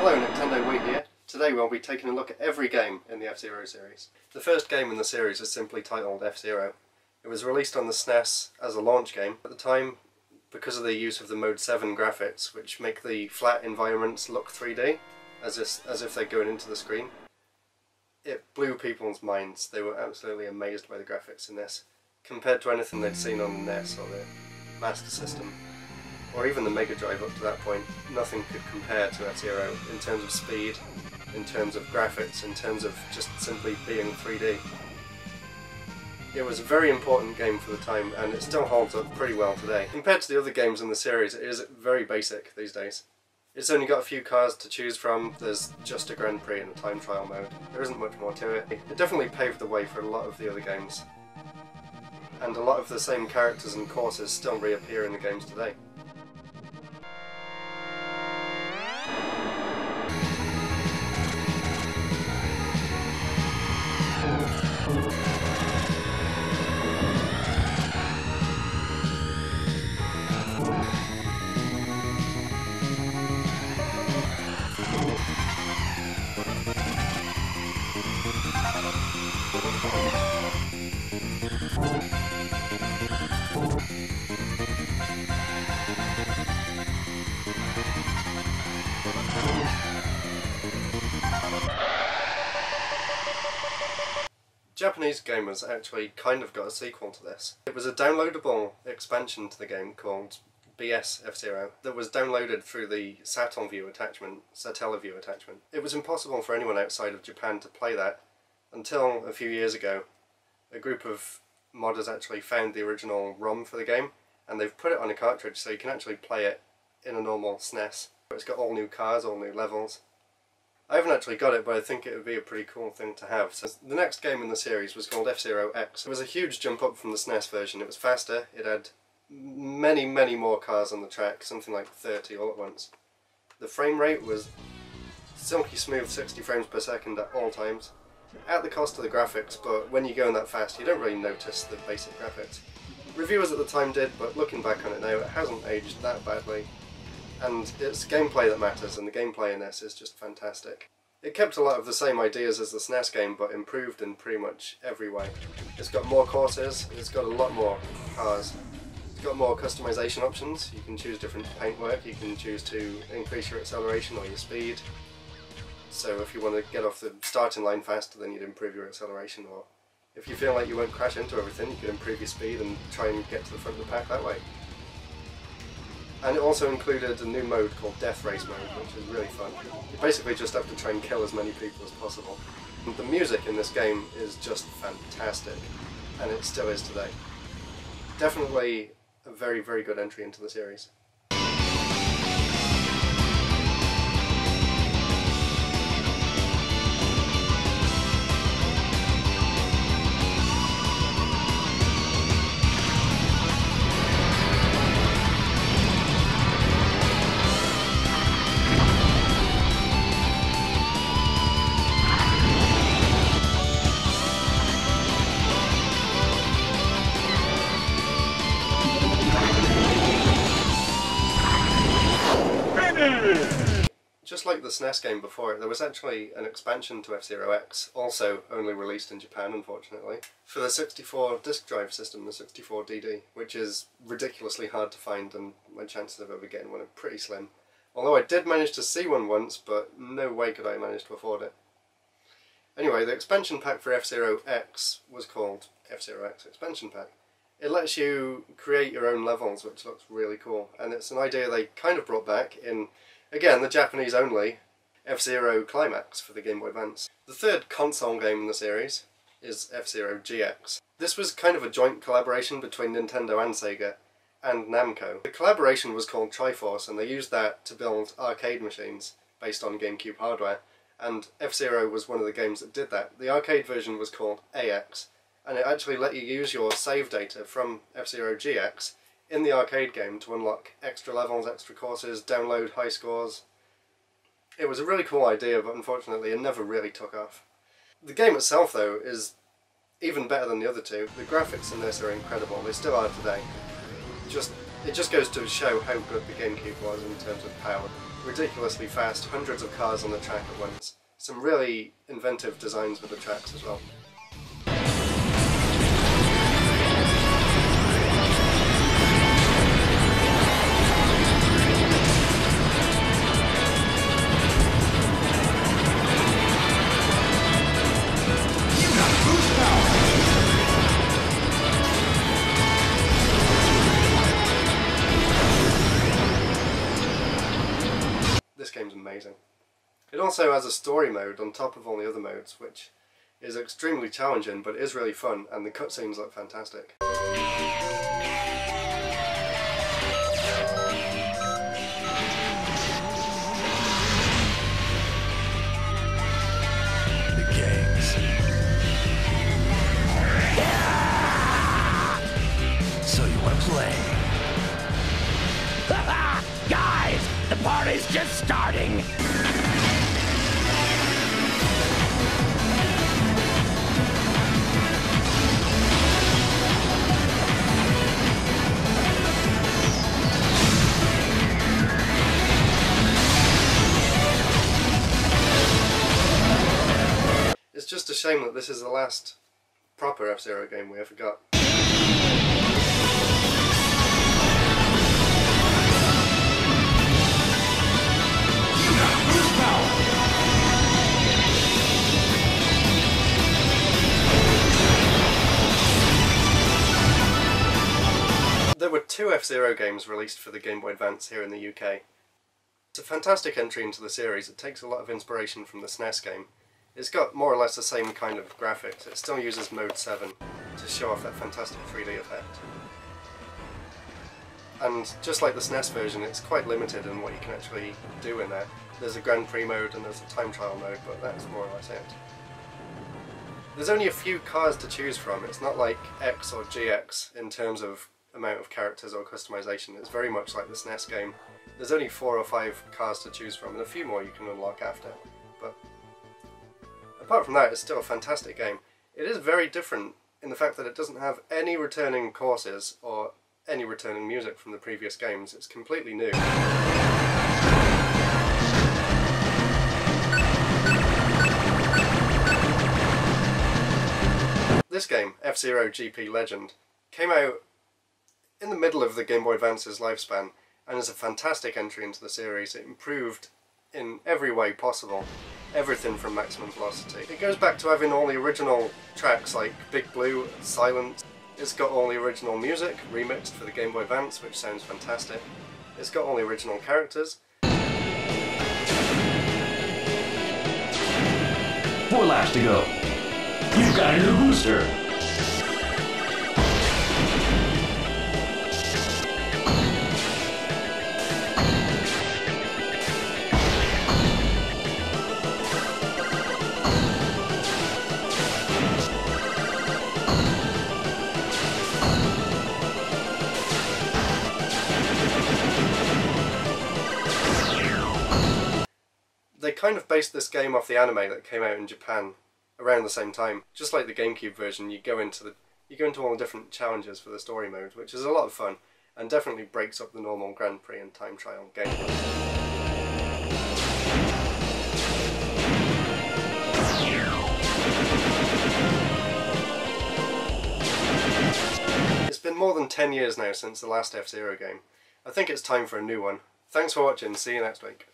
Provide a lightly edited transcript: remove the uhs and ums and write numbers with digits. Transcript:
Hello, Nintendo Wii here. Today we'll be taking a look at every game in the F-Zero series. The first game in the series is simply titled F-Zero. It was released on the SNES as a launch game. At the time, because of the use of the Mode 7 graphics, which make the flat environments look 3D, as if they're going into the screen, it blew people's minds. They were absolutely amazed by the graphics in this, compared to anything they'd seen on the NES or the Master System, or even the Mega Drive up to that point. Nothing could compare to F-Zero in terms of speed, in terms of graphics, in terms of just simply being 3D. It was a very important game for the time, and it still holds up pretty well today. Compared to the other games in the series, it is very basic these days. It's only got a few cars to choose from. There's just a Grand Prix and a time trial mode. There isn't much more to it. It definitely paved the way for a lot of the other games, and a lot of the same characters and courses still reappear in the games today. Japanese gamers actually kind of got a sequel to this. It was a downloadable expansion to the game called BS F-Zero that was downloaded through the Satellaview attachment. It was impossible for anyone outside of Japan to play that until a few years ago. A group of modders actually found the original ROM for the game, and they've put it on a cartridge so you can actually play it in a normal SNES. It's got all new cars, all new levels. I haven't actually got it, but I think it would be a pretty cool thing to have. So the next game in the series was called F-Zero X. It was a huge jump up from the SNES version. It was faster, it had many more cars on the track, something like 30 all at once. The frame rate was silky smooth 60 frames per second at all times, at the cost of the graphics, but when you're going that fast you don't really notice the basic graphics. Reviewers at the time did, but looking back on it now, it hasn't aged that badly. And it's gameplay that matters, and the gameplay in this is just fantastic. It kept a lot of the same ideas as the SNES game, but improved in pretty much every way. It's got more courses, it's got a lot more cars, it's got more customization options. You can choose different paintwork, you can choose to increase your acceleration or your speed. So if you want to get off the starting line faster, then you'd improve your acceleration, or if you feel like you won't crash into everything, you can improve your speed and try and get to the front of the pack that way. And it also included a new mode called Death Race mode, which is really fun. You basically just have to try and kill as many people as possible. And the music in this game is just fantastic, and it still is today. Definitely a very good entry into the series. Just like the SNES game before it, there was actually an expansion to F-Zero X, also only released in Japan unfortunately, for the 64 disk drive system, the 64DD, which is ridiculously hard to find, and my chances of ever getting one are pretty slim. Although I did manage to see one once, but no way could I manage to afford it. Anyway, the expansion pack for F-Zero X was called F-Zero X Expansion Pack. It lets you create your own levels, which looks really cool, and it's an idea they kind of brought back in, again, the Japanese only F-Zero Climax for the Game Boy Advance. The third console game in the series is F-Zero GX. This was kind of a joint collaboration between Nintendo and Sega and Namco. The collaboration was called Triforce, and they used that to build arcade machines based on GameCube hardware, and F-Zero was one of the games that did that. The arcade version was called AX, and it actually let you use your save data from F-Zero GX in the arcade game to unlock extra levels, extra courses, download high scores. It was a really cool idea, but unfortunately it never really took off. The game itself, though, is even better than the other two. The graphics in this are incredible, they still are today. Just It just goes to show how good the GameCube was in terms of power. Ridiculously fast, hundreds of cars on the track at once. Some really inventive designs with the tracks as well. This game's amazing. It also has a story mode on top of all the other modes, which is extremely challenging, but is really fun, and the cutscenes look fantastic. The gangs. So you want to play? Guys, the party's just starting! It's just a shame that this is the last proper F-Zero game we ever got. There were 2 F-Zero games released for the Game Boy Advance here in the UK. It's a fantastic entry into the series. It takes a lot of inspiration from the SNES game. It's got more or less the same kind of graphics. It still uses Mode 7 to show off that fantastic 3D effect. And just like the SNES version, it's quite limited in what you can actually do in there. There's a Grand Prix mode and there's a time trial mode, but that's more or less it. There's only a few cars to choose from. It's not like X or GX in terms of amount of characters or customization. It's very much like the SNES game. There's only 4 or 5 cars to choose from, and a few more you can unlock after. But apart from that, it's still a fantastic game. It is very different in the fact that it doesn't have any returning courses or any returning music from the previous games. It's completely new. This game, F-Zero GP Legend, came out in the middle of the Game Boy Advance's lifespan and is a fantastic entry into the series. It improved in every way possible. Everything from Maximum Velocity. It goes back to having all the original tracks like Big Blue, Silence. It's got all the original music, remixed for the Game Boy Advance, which sounds fantastic. It's got all the original characters. 4 laps to go. You've got a new booster. They kind of based this game off the anime that came out in Japan around the same time. Just like the GameCube version, you go into all the different challenges for the story mode, which is a lot of fun and definitely breaks up the normal Grand Prix and time trial gameplay. It's been more than 10 years now since the last F-Zero game. I think it's time for a new one. Thanks for watching, see you next week.